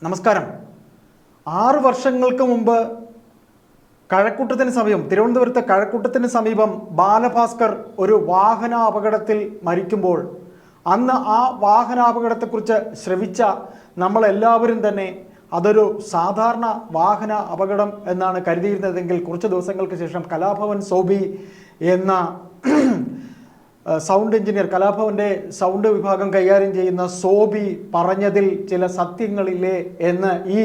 നമസ്കാരം. 6 വർഷങ്ങൾക്ക് മുമ്പ് കഴക്കൂട്ടത്തിന് സമീപം, തിരുവനന്തപുരത്തെ കഴക്കൂട്ടത്തിന് സമീപം ബാലഭാസ്കർ ഒരു വാഹന അപകടത്തിൽ മരിക്കുമ്പോൾ അന്ന് ആ വാഹനാപകടത്തെക്കുറിച്ച് ശ്രവിച്ച നമ്മളെല്ലാവരും തന്നെ അതൊരു സാധാരണ വാഹന അപകടം എന്നാണ് കരുതിയിരുന്നതെങ്കിൽ കുറച്ച് ദിവസങ്ങൾക്ക് ശേഷം കലാഭവൻ സോബി എന്ന സൗണ്ട് എഞ്ചിനീയർ, കലാഭവൻ്റെ സൗണ്ട് വിഭാഗം കൈകാര്യം ചെയ്യുന്ന സോബി പറഞ്ഞതിൽ ചില സത്യങ്ങളില്ലേ എന്ന് ഈ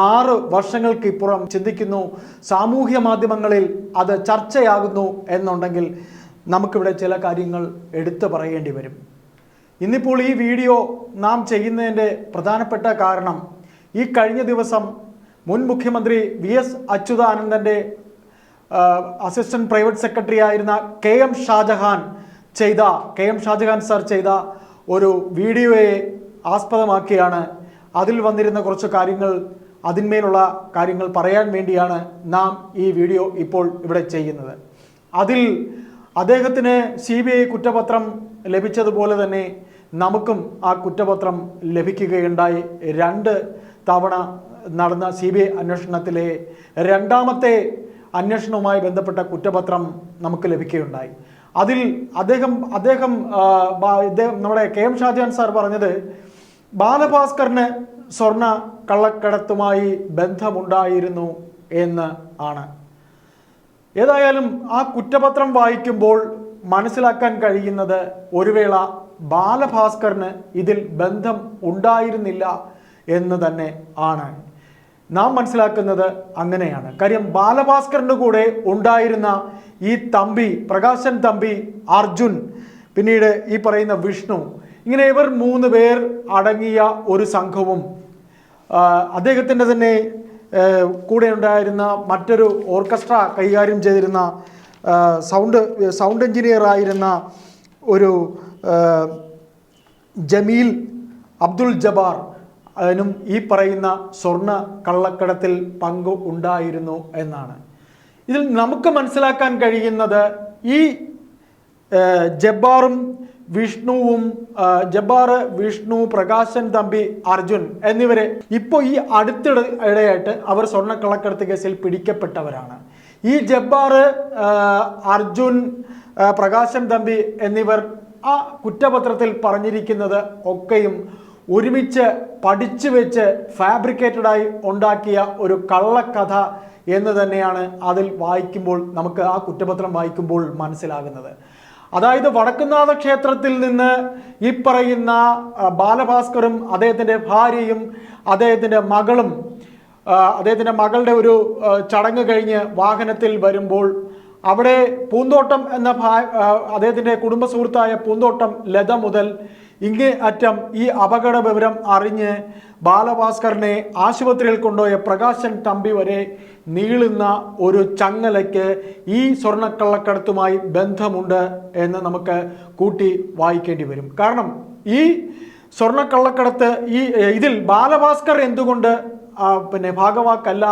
6 വർഷങ്ങൾക്കിപ്പുറം ചിന്തിക്കുന്നു. സാമൂഹ്യ മാധ്യമങ്ങളിൽ അത് ചർച്ചയാകുന്നു എന്നുണ്ടെങ്കിൽ നമുക്കിവിടെ ചില കാര്യങ്ങൾ എടുത്തു പറയേണ്ടി വരും. ഇന്നിപ്പോൾ ഈ വീഡിയോ നാം ചെയ്യുന്നതിൻ്റെ പ്രധാനപ്പെട്ട കാരണം, ഈ കഴിഞ്ഞ ദിവസം മുൻ മുഖ്യമന്ത്രി VS അച്യുതാനന്ദൻ്റെ അസിസ്റ്റന്റ് പ്രൈവറ്റ് സെക്രട്ടറി ആയിരുന്ന KM ഷാജഹാൻ സർ ചെയ്ത ഒരു വീഡിയോയെ ആസ്പദമാക്കിയാണ്. അതിൽ വന്നിരുന്ന കുറച്ച് കാര്യങ്ങൾ, അതിന്മേലുള്ള കാര്യങ്ങൾ പറയാൻ വേണ്ടിയാണ് നാം ഈ വീഡിയോ ഇപ്പോൾ ഇവിടെ ചെയ്യുന്നത്. അതിൽ അദ്ദേഹത്തിന് CBI കുറ്റപത്രം ലഭിച്ചതുപോലെ തന്നെ നമുക്കും ആ കുറ്റപത്രം ലഭിക്കുകയുണ്ടായി. 2 തവണ നടന്ന CBI അന്വേഷണത്തിലെ രണ്ടാമത്തെ അന്വേഷണവുമായി ബന്ധപ്പെട്ട കുറ്റപത്രം നമുക്ക് ലഭിക്കുകയുണ്ടായി. അതിൽ അദ്ദേഹം നമ്മുടെ KM ഷാജഹാൻ സാർ പറഞ്ഞത് ബാലഭാസ്കറിന് സ്വർണ്ണ കള്ളക്കടത്തുമായി ബന്ധമുണ്ടായിരുന്നു എന്ന് ആണ്. ഏതായാലും ആ കുറ്റപത്രം വായിക്കുമ്പോൾ മനസ്സിലാക്കാൻ കഴിയുന്നത് ഒരു വേള ബാലഭാസ്കറിന് ഇതിൽ ബന്ധം ഉണ്ടായിരുന്നില്ല എന്ന് തന്നെ ആണ് നാം മനസ്സിലാക്കുന്നത്. അങ്ങനെയാണ് കാര്യം. ബാലഭാസ്കറിൻ്റെ കൂടെ ഉണ്ടായിരുന്ന ഈ തമ്പി, പ്രകാശൻ തമ്പി, അർജുൻ, പിന്നീട് ഈ പറയുന്ന വിഷ്ണു, ഇങ്ങനെ ഇവർ 3 പേർ അടങ്ങിയ ഒരു സംഘവും അദ്ദേഹത്തിൻ്റെ തന്നെ കൂടെ ഉണ്ടായിരുന്ന മറ്റൊരു ഓർക്കസ്ട്ര കൈകാര്യം ചെയ്തിരുന്ന സൗണ്ട് എഞ്ചിനീയർ ആയിരുന്ന ഒരു ജമീൽ അബ്ദുൽ ജബ്ബാർ അതിനും ഈ പറയുന്ന സ്വർണ്ണ കള്ളക്കടത്തിൽ പങ്ക് ഉണ്ടായിരുന്നു എന്നാണ്. ഇതിൽ നമുക്ക് മനസ്സിലാക്കാൻ കഴിയുന്നത് ഈ ജബ്ബാറും വിഷ്ണുവും, ജബ്ബാർ, വിഷ്ണു, പ്രകാശൻ തമ്പി, അർജുൻ എന്നിവരെ ഇപ്പോൾ ഈ അടുത്തിടെയായിട്ട് അവർ സ്വർണ്ണ കള്ളക്കടത്ത് കേസിൽ പിടിക്കപ്പെട്ടവരാണ്. ഈ ജബ്ബാർ, അർജുൻ, പ്രകാശൻ തമ്പി എന്നിവർ ആ കുറ്റപത്രത്തിൽ പറഞ്ഞിരിക്കുന്നത് ഒക്കെയും ഒരുമിച്ച് പഠിച്ചു വെച്ച് ഫാബ്രിക്കേറ്റഡായി ഉണ്ടാക്കിയ ഒരു കള്ളക്കഥ എന്ന് തന്നെയാണ് അതിൽ വായിക്കുമ്പോൾ നമുക്ക്, ആ കുറ്റപത്രം വായിക്കുമ്പോൾ മനസ്സിലാകുന്നത്. അതായത് വടക്കുംനാഥ ക്ഷേത്രത്തിൽ നിന്ന് ഈ പറയുന്ന ബാലഭാസ്കറും അദ്ദേഹത്തിൻ്റെ ഭാര്യയും അദ്ദേഹത്തിൻ്റെ മകളുടെ ഒരു ചടങ്ങ് കഴിഞ്ഞ് വാഹനത്തിൽ വരുമ്പോൾ അവിടെ പൂന്തോട്ടം എന്ന അദ്ദേഹത്തിൻ്റെ കുടുംബ സുഹൃത്തായ പൂന്തോട്ടം ലത മുതൽ ഇങ്ങേ അറ്റം ഈ അപകട വിവരം അറിഞ്ഞ് ബാലഭാസ്കറിനെ ആശുപത്രിയിൽ കൊണ്ടുപോയ പ്രകാശൻ തമ്പി വരെ നീളുന്ന ഒരു ചങ്ങലയ്ക്ക് ഈ സ്വർണ്ണക്കള്ളക്കടത്തുമായി ബന്ധമുണ്ട് എന്ന് നമുക്ക് കൂട്ടി വായിക്കേണ്ടി വരും. കാരണം ഈ സ്വർണ്ണക്കള്ളക്കടത്ത് ഇതിൽ ബാലഭാസ്കർ എന്തുകൊണ്ട് ഭാഗവാക്കല്ല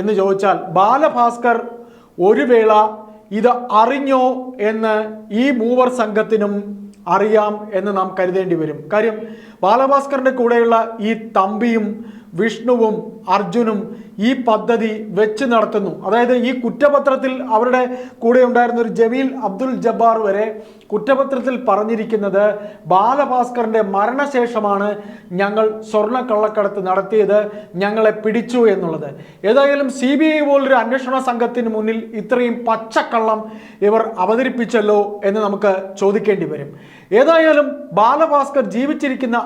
എന്ന് ചോദിച്ചാൽ, ബാലഭാസ്കർ ഒരു വേള ഇത് അറിഞ്ഞോ എന്ന് ഈ മൂവർ സംഘത്തിനും അറിയാം എന്ന് നാം കരുതേണ്ടി വരും. കാര്യം ബാലഭാസ്കറിന്റെ കൂടെയുള്ള ഈ തമ്പിയും വിഷ്ണുവും അർജുനും ഈ പദ്ധതി വെച്ച് നടത്തുന്നു. അതായത് ഈ കുറ്റപത്രത്തിൽ അവരുടെ കൂടെ ഉണ്ടായിരുന്ന ഒരു ജമീൽ അബ്ദുൽ ജബ്ബാർ വരെ കുറ്റപത്രത്തിൽ പറഞ്ഞിരിക്കുന്നത് ബാലഭാസ്കറിന്റെ മരണശേഷമാണ് ഞങ്ങൾ സ്വർണ്ണ കള്ളക്കടത്ത് നടത്തിയത്, ഞങ്ങളെ പിടിച്ചു എന്നുള്ളത്. ഏതായാലും CBI പോലൊരു അന്വേഷണ സംഘത്തിന് മുന്നിൽ ഇത്രയും പച്ചക്കള്ളം ഇവർ അവതരിപ്പിച്ചല്ലോ എന്ന് നമുക്ക് ചോദിക്കേണ്ടി വരും. ഏതായാലും ബാലഭാസ്കർ ജീവിച്ചിരിക്കുന്ന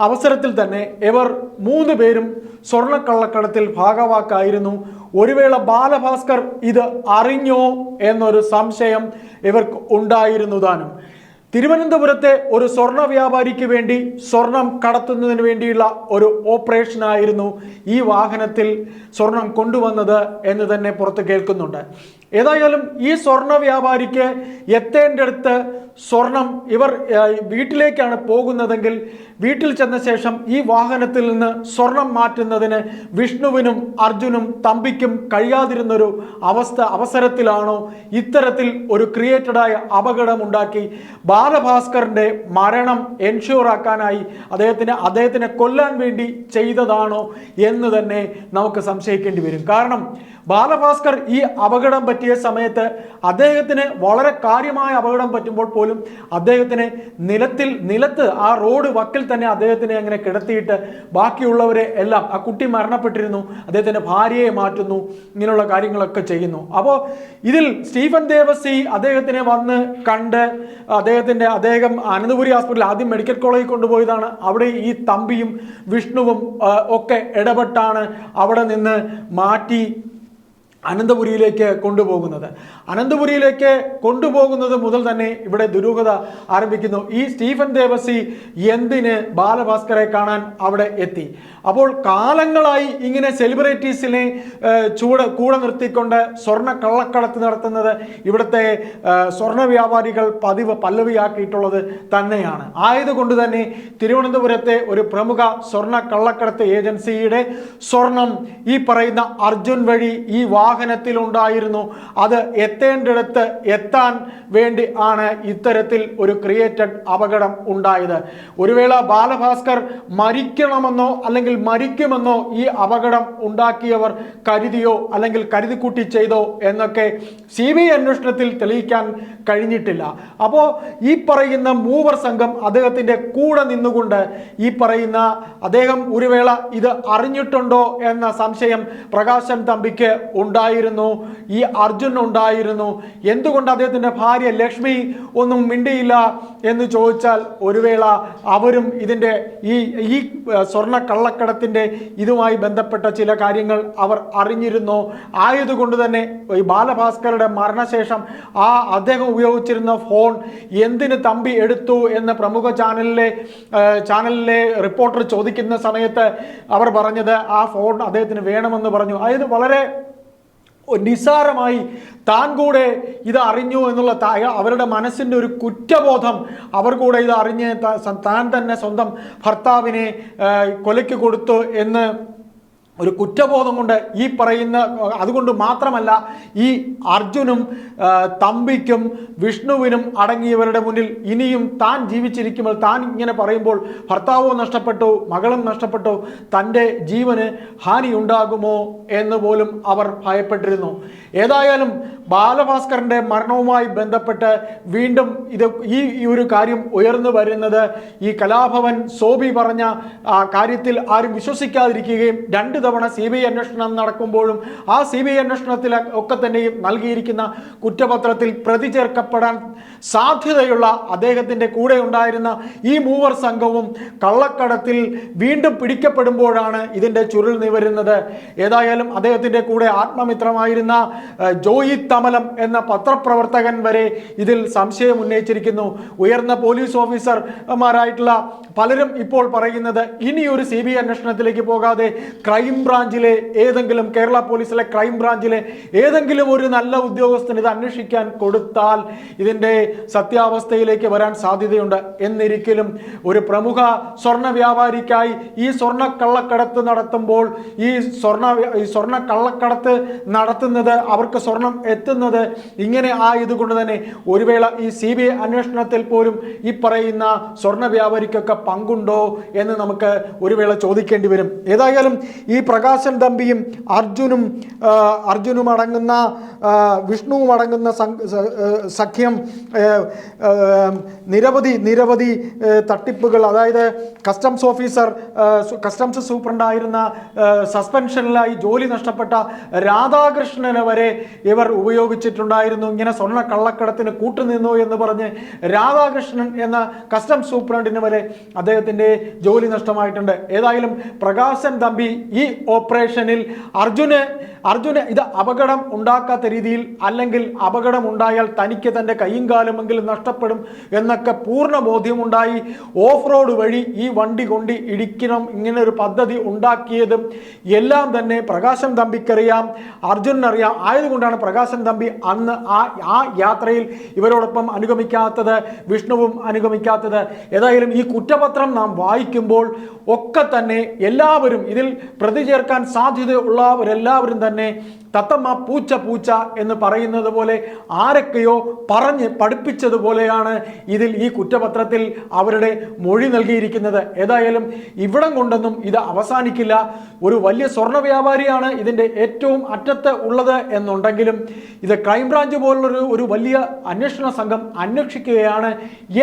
അവസരത്തിൽ തന്നെ ഇവർ 3 പേരും സ്വർണ്ണക്കള്ളക്കടത്തിൽ ഭാഗവാക്കായിരുന്നു. ഒരു വേള ബാലഭാസ്കർ ഇത് അറിഞ്ഞോ എന്നൊരു സംശയം ഇവർക്ക് ഉണ്ടായിരുന്നു താനും. തിരുവനന്തപുരത്തെ ഒരു സ്വർണ്ണ വ്യാപാരിക്ക് വേണ്ടി സ്വർണം കടത്തുന്നതിന് വേണ്ടിയുള്ള ഒരു ഓപ്പറേഷനായിരുന്നു ഈ വാഹനത്തിൽ സ്വർണം കൊണ്ടുവന്നത് എന്ന് തന്നെ പുറത്ത് കേൾക്കുന്നുണ്ട്. ഏതായാലും ഈ സ്വർണ്ണ വ്യാപാരിക്ക് എത്തേണ്ടടുത്ത് സ്വർണം ഇവർ വീട്ടിലേക്കാണ് പോകുന്നതെങ്കിൽ വീട്ടിൽ ചെന്ന ശേഷം ഈ വാഹനത്തിൽ നിന്ന് സ്വർണം മാറ്റുന്നതിന് വിഷ്ണുവിനും അർജുനും തമ്പിക്കും കഴിയാതിരുന്നൊരു അവസരത്തിലാണോ ഇത്തരത്തിൽ ഒരു ക്രിയേറ്റഡായ അപകടമുണ്ടാക്കി ബാലഭാസ്കറിന്റെ മരണം എൻഷുർ ആക്കാനായി അദ്ദേഹത്തിനെ കൊല്ലാൻ വേണ്ടി ചെയ്തതാണോ എന്ന് തന്നെ നമുക്ക് സംശയിക്കേണ്ടി വരും. കാരണം ബാലഭാസ്കർ ഈ അപകടം പറ്റിയ സമയത്ത് അദ്ദേഹത്തിന് വളരെ കാര്യമായ അപകടം പറ്റുമ്പോൾ പോലും അദ്ദേഹത്തിന് നിലത്ത് ആ റോഡ് വക്കിൽ തന്നെ അദ്ദേഹത്തിനെ അങ്ങനെ കിടത്തിയിട്ട് ബാക്കിയുള്ളവരെ എല്ലാം, ആ കുട്ടി മരണപ്പെട്ടിരുന്നു, അദ്ദേഹത്തിൻ്റെ ഭാര്യയെ മാറ്റുന്നു, ഇങ്ങനെയുള്ള കാര്യങ്ങളൊക്കെ ചെയ്യുന്നു. അപ്പോൾ ഇതിൽ സ്റ്റീഫൻ ദേവസി അദ്ദേഹത്തിനെ വന്ന് കണ്ട് അദ്ദേഹം അനന്തപുരി ഹോസ്പിറ്റലിൽ ആദ്യം മെഡിക്കൽ കോളേജിൽ കൊണ്ടുപോയതാണ്. അവിടെ ഈ തമ്പിയും വിഷ്ണുവും ഒക്കെ ഇടപെട്ടാണ് അവിടെ നിന്ന് മാറ്റി അനന്തപുരിയിലേക്ക് കൊണ്ടുപോകുന്നത് മുതൽ തന്നെ ഇവിടെ ദുരൂഹത ആരംഭിക്കുന്നു. ഈ സ്റ്റീഫൻ ദേവസി എന്തിന് ബാലഭാസ്കറെ കാണാൻ അവിടെ എത്തി? അപ്പോൾ കാലങ്ങളായി ഇങ്ങനെ സെലിബ്രിറ്റീസിനെ കൂടെ നിർത്തിക്കൊണ്ട് സ്വർണ്ണ കള്ളക്കടത്ത് നടത്തുന്നത് ഇവിടുത്തെ സ്വർണ്ണ വ്യാപാരികൾ പല്ലവിയാക്കിയിട്ടുള്ളത് തന്നെയാണ്. ആയതുകൊണ്ട് തന്നെ തിരുവനന്തപുരത്തെ ഒരു പ്രമുഖ സ്വർണ്ണ കള്ളക്കടത്ത് ഏജൻസിയുടെ സ്വർണം ഈ പറയുന്ന അർജുൻ വഴി ഈ വാഹനത്തിലുണ്ടായിരുന്നു. അത് എത്തേണ്ടിടത്ത് എത്താൻ വേണ്ടി ആണ് ഇത്തരത്തിൽ ഒരു ക്രിയേറ്റഡ് അപകടം ഉണ്ടായത്. ഒരു വേള ബാലഭാസ്കർ മരിക്കണമെന്നോ അല്ലെങ്കിൽ മരിക്കുമെന്നോ ഈ അപകടം ഉണ്ടാക്കിയവർ കരുതിയോ അല്ലെങ്കിൽ കരുതിക്കൂട്ടി ചെയ്തോ എന്നൊക്കെ CBI അന്വേഷണത്തിൽ തെളിയിക്കാൻ കഴിഞ്ഞിട്ടില്ല. അപ്പോൾ ഈ പറയുന്ന മൂവർ സംഘം അദ്ദേഹത്തിൻ്റെ കൂടെ നിന്നുകൊണ്ട് ഈ പറയുന്ന അദ്ദേഹം ഒരു വേള ഇത് അറിഞ്ഞിട്ടുണ്ടോ എന്ന സംശയം പ്രകാശൻ തമ്പിക്ക് ഉണ്ടായിരുന്നു, ഈ അർജുൻ ഉണ്ടായിരുന്നു. എന്തുകൊണ്ട് അദ്ദേഹത്തിൻ്റെ ഭാര്യ ലക്ഷ്മി ഒന്നും മിണ്ടിയില്ല എന്ന് ചോദിച്ചാൽ ഒരു വേള അവരും ഇതിൻ്റെ ഈ സ്വർണ്ണ കള്ളക്കടത്തിൻ്റെ ഇതുമായി ബന്ധപ്പെട്ട ചില കാര്യങ്ങൾ അവർ അറിഞ്ഞിരുന്നു. ആയതുകൊണ്ട് തന്നെ ഈ ബാലഭാസ്കറുടെ മരണശേഷം അദ്ദേഹം ഉപയോഗിച്ചിരുന്ന ഫോൺ എന്തിന് തമ്പി എടുത്തു എന്ന് പ്രമുഖ ചാനലിലെ റിപ്പോർട്ടർ ചോദിക്കുന്ന സമയത്ത് അവർ പറഞ്ഞത് ആ ഫോൺ അദ്ദേഹത്തിന് വേണമെന്ന് പറഞ്ഞു. അതായത് വളരെ നിസ്സാരമായി താൻ കൂടെ ഇത് അറിഞ്ഞു എന്നുള്ള അവരുടെ മനസ്സിൻ്റെ ഒരു കുറ്റബോധം, അവർ കൂടെ ഇത് അറിഞ്ഞ് താൻ തന്നെ സ്വന്തം ഭർത്താവിനെ കൊലയ്ക്ക് കൊടുത്തു എന്ന് ഒരു കുറ്റബോധം കൊണ്ട് ഈ പറയുന്ന, അതുകൊണ്ട് മാത്രമല്ല ഈ അർജുനും തമ്പിക്കും വിഷ്ണുവിനും അടങ്ങിയവരുടെ മുന്നിൽ ഇനിയും താൻ ജീവിച്ചിരിക്കുമ്പോൾ താൻ ഇങ്ങനെ പറയുമ്പോൾ ഭർത്താവും നഷ്ടപ്പെട്ടു, മകളും നഷ്ടപ്പെട്ടു, തൻ്റെ ജീവന് ഹാനി ഉണ്ടാകുമോ എന്ന് പോലും അവർ ഭയപ്പെട്ടിരുന്നു. ഏതായാലും ബാലഭാസ്കറിൻ്റെ മരണവുമായി ബന്ധപ്പെട്ട് വീണ്ടും ഈ ഒരു കാര്യം ഉയർന്നു വരുന്നത് ഈ കലാഭവൻ സോബി പറഞ്ഞ കാര്യത്തിൽ ആരും വിശ്വസിക്കാതിരിക്കുകയും 2 തവണ CBI അന്വേഷണം നടക്കുമ്പോഴും ആ CBI അന്വേഷണത്തിൽ ഒക്കെ തന്നെയും നൽകിയിരിക്കുന്ന കുറ്റപത്രത്തിൽ പ്രതി ചേർക്കപ്പെടാൻ സാധ്യതയുള്ള അദ്ദേഹത്തിൻ്റെ കൂടെ ഉണ്ടായിരുന്ന ഈ മൂവർ സംഘവും കള്ളക്കടത്തിൽ വീണ്ടും പിടിക്കപ്പെടുമ്പോഴാണ് ഇതിൻ്റെ ചുരുൾ നിവരുന്നത്. ഏതായാലും അദ്ദേഹത്തിൻ്റെ കൂടെ ആത്മമിത്രമായിരുന്ന ജോയി തമലം എന്ന പത്രപ്രവർത്തകൻ വരെ ഇതിൽ സംശയം ഉന്നയിച്ചിരിക്കുന്നു. ഉയർന്ന പോലീസ് ഓഫീസർമാരായിട്ടുള്ള പലരും ഇപ്പോൾ പറയുന്നത് ഇനിയൊരു CBI അന്വേഷണത്തിലേക്ക് പോകാതെ ക്രൈംബ്രാഞ്ചിലെ ഏതെങ്കിലും, കേരള പോലീസിലെ ക്രൈംബ്രാഞ്ചിലെ ഏതെങ്കിലും ഒരു നല്ല ഉദ്യോഗസ്ഥന് ഇത് അന്വേഷിക്കാൻ കൊടുത്താൽ ഇതിൻ്റെ സത്യാവസ്ഥയിലേക്ക് വരാൻ സാധ്യതയുണ്ട്. എന്നിരിക്കലും ഒരു പ്രമുഖ സ്വർണ്ണ വ്യാപാരിക്കായി ഈ സ്വർണ്ണ കള്ളക്കടത്ത് നടത്തുമ്പോൾ ഈ സ്വർണ്ണ കള്ളക്കടത്ത് നടത്തുന്നത്, അവർക്ക് സ്വർണം എത്തുന്നത് ഇങ്ങനെ ആയതുകൊണ്ട് തന്നെ ഒരു വേള ഈ CBI അന്വേഷണത്തിൽ പോലും ഈ പറയുന്ന സ്വർണ്ണ വ്യാപാരിക്കൊക്കെ പങ്കുണ്ടോ എന്ന് നമുക്ക് ഒരു വേള ചോദിക്കേണ്ടി വരും. ഏതായാലും ഈ പ്രകാശൻ തമ്പിയും അർജുനും അടങ്ങുന്ന വിഷ്ണുവും അടങ്ങുന്ന സഖ്യം നിരവധി തട്ടിപ്പുകൾ, അതായത് കസ്റ്റംസ് സൂപ്രണ്ടായിരുന്ന സസ്പെൻഷനിലായി ജോലി നഷ്ടപ്പെട്ട രാധാകൃഷ്ണനെ വരെ ഇവർ ഉപയോഗിച്ചിട്ടുണ്ടായിരുന്നു. ഇങ്ങനെ സ്വർണ്ണ കള്ളക്കടത്തിന് കൂട്ടുനിന്നു എന്ന് പറഞ്ഞ് രാധാകൃഷ്ണൻ എന്ന കസ്റ്റംസ് സൂപ്രണ്ടിന് വരെ അദ്ദേഹത്തിൻ്റെ ജോലി നഷ്ടമായിട്ടുണ്ട്. ഏതായാലും പ്രകാശൻ തമ്പി ഈ ഓപ്പറേഷനിൽ അർജുന് ഇത് അപകടം ഉണ്ടാക്കാത്ത രീതിയിൽ, അല്ലെങ്കിൽ അപകടം ഉണ്ടായാൽ തനിക്ക് തൻ്റെ കൈയും കാലുമെങ്കിലും നഷ്ടപ്പെടും എന്നൊക്കെ പൂർണ്ണ ബോധ്യമുണ്ടായി ഓഫ് റോഡ് വഴി ഈ വണ്ടി കൊണ്ട് ഇടിക്കണം ഇങ്ങനെ ഒരു പദ്ധതി ഉണ്ടാക്കിയതും എല്ലാം തന്നെ പ്രകാശൻ തമ്പിക്കറിയാം, അർജുനറിയാം. ആയതുകൊണ്ടാണ് പ്രകാശൻ തമ്പി അന്ന് ആ യാത്രയിൽ ഇവരോടൊപ്പം അനുഗമിക്കാത്തത്, വിഷ്ണുവും അനുഗമിക്കാത്തത്. ഏതായാലും ഈ കുറ്റപത്രം നാം വായിക്കുമ്പോൾ ഒക്കെ തന്നെ എല്ലാവരും ഇതിൽ പ്രതി ചേർക്കാൻ സാധ്യതയുള്ളവരെല്ലാവരും തന്നെ തത്തമ്മ പൂച്ച പൂച്ച എന്ന് പറയുന്നത് പോലെ ആരൊക്കെയോ പറഞ്ഞ് പഠിപ്പിച്ചതുപോലെയാണ് ഇതിൽ ഈ കുറ്റപത്രത്തിൽ അവരുടെ മൊഴി നൽകിയിരിക്കുന്നത്. ഏതായാലും ഇവിടം കൊണ്ടൊന്നും ഇത് അവസാനിക്കില്ല. ഒരു വലിയ സ്വർണ്ണ വ്യാപാരിയാണ് ഇതിൻ്റെ ഏറ്റവും അറ്റത്ത് ഉള്ളത് എന്നുണ്ടെങ്കിലും ഇത് ക്രൈംബ്രാഞ്ച് പോലുള്ളൊരു ഒരു വലിയ അന്വേഷണ സംഘം അന്വേഷിക്കുകയാണ്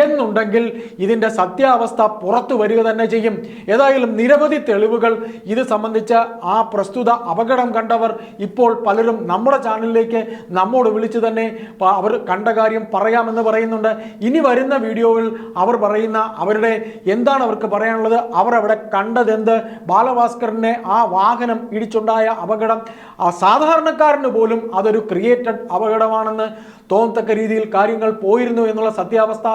എന്നുണ്ടെങ്കിൽ ഇതിൻ്റെ സത്യാവസ്ഥ പുറത്തു വരിക തന്നെ ചെയ്യും. ഏതായാലും നിരവധി തെളിവുകൾ ഇത് സംബന്ധിച്ച ആ പ്രസ്തുത അപകടം കണ്ടവർ ഇപ്പോൾ പലരും നമ്മുടെ ചാനലിലേക്ക് നമ്മോട് വിളിച്ചു തന്നെ അവർ കണ്ട കാര്യം പറയാമെന്ന് പറയുന്നുണ്ട്. ഇനി വരുന്ന വീഡിയോയിൽ അവർ പറയുന്ന അവരുടെ എന്താണ് അവർക്ക് പറയാനുള്ളത്, അവർ അവിടെ കണ്ടതെന്ത്, ബാലഭാസ്കറിനെ ആ വാഹനം ഇടിച്ചുണ്ടായ അപകടം സാധാരണക്കാരന് പോലും അതൊരു ക്രിയേറ്റഡ് അപകടമാണെന്ന് തോന്നത്തക്ക രീതിയിൽ കാര്യങ്ങൾ പോയിരുന്നു എന്നുള്ള സത്യാവസ്ഥ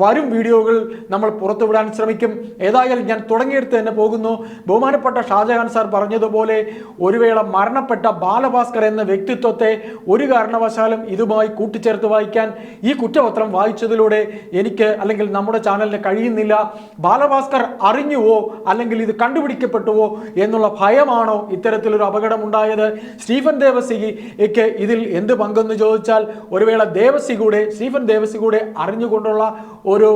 വരും വീഡിയോകൾ നമ്മൾ പുറത്തുവിടാൻ ശ്രമിക്കും. ഏതായാലും ഞാൻ തുടങ്ങിയെടുത്ത് തന്നെ പോകുന്നു. ബഹുമാനപ്പെട്ട ഷാജഹാൻ സാർ പറഞ്ഞതുപോലെ ഒരു വേള മരണപ്പെട്ട ബാലഭാസ്കർ എന്ന വ്യക്തിത്വത്തെ ഒരു കാരണവശാലും ഇതുമായി കൂട്ടിച്ചേർത്ത് വായിക്കാൻ ഈ കുറ്റപത്രം വായിച്ചതിലൂടെ എനിക്ക് അല്ലെങ്കിൽ നമ്മുടെ ചാനലിന് കഴിയുന്നില്ല. ബാലഭാസ്കർ അറിഞ്ഞുവോ അല്ലെങ്കിൽ ഇത് കണ്ടുപിടിക്കപ്പെട്ടുവോ എന്നുള്ള ഭയമാണോ ഇത്തരത്തിലൊരു അപകടം ഉണ്ടായത്? സ്റ്റീഫൻ ദേവസിക്ക് ഇതിൽ എന്ത് പങ്കെന്ന് ചോദിച്ചാൽ ഒരു വേള സ്റ്റീഫൻ ദേവസി കൂടെ അറിഞ്ഞുകൊണ്ടുള്ള ഒരു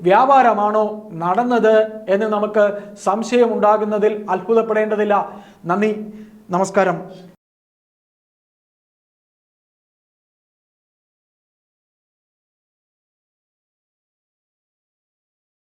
വ്യാപാരമാണോ നടന്നത് എന്ന് നമുക്ക് സംശയമുണ്ടാകുന്നതിൽ അത്ഭുതപ്പെടേണ്ടതില്ല. നന്ദി, നമസ്കാരം.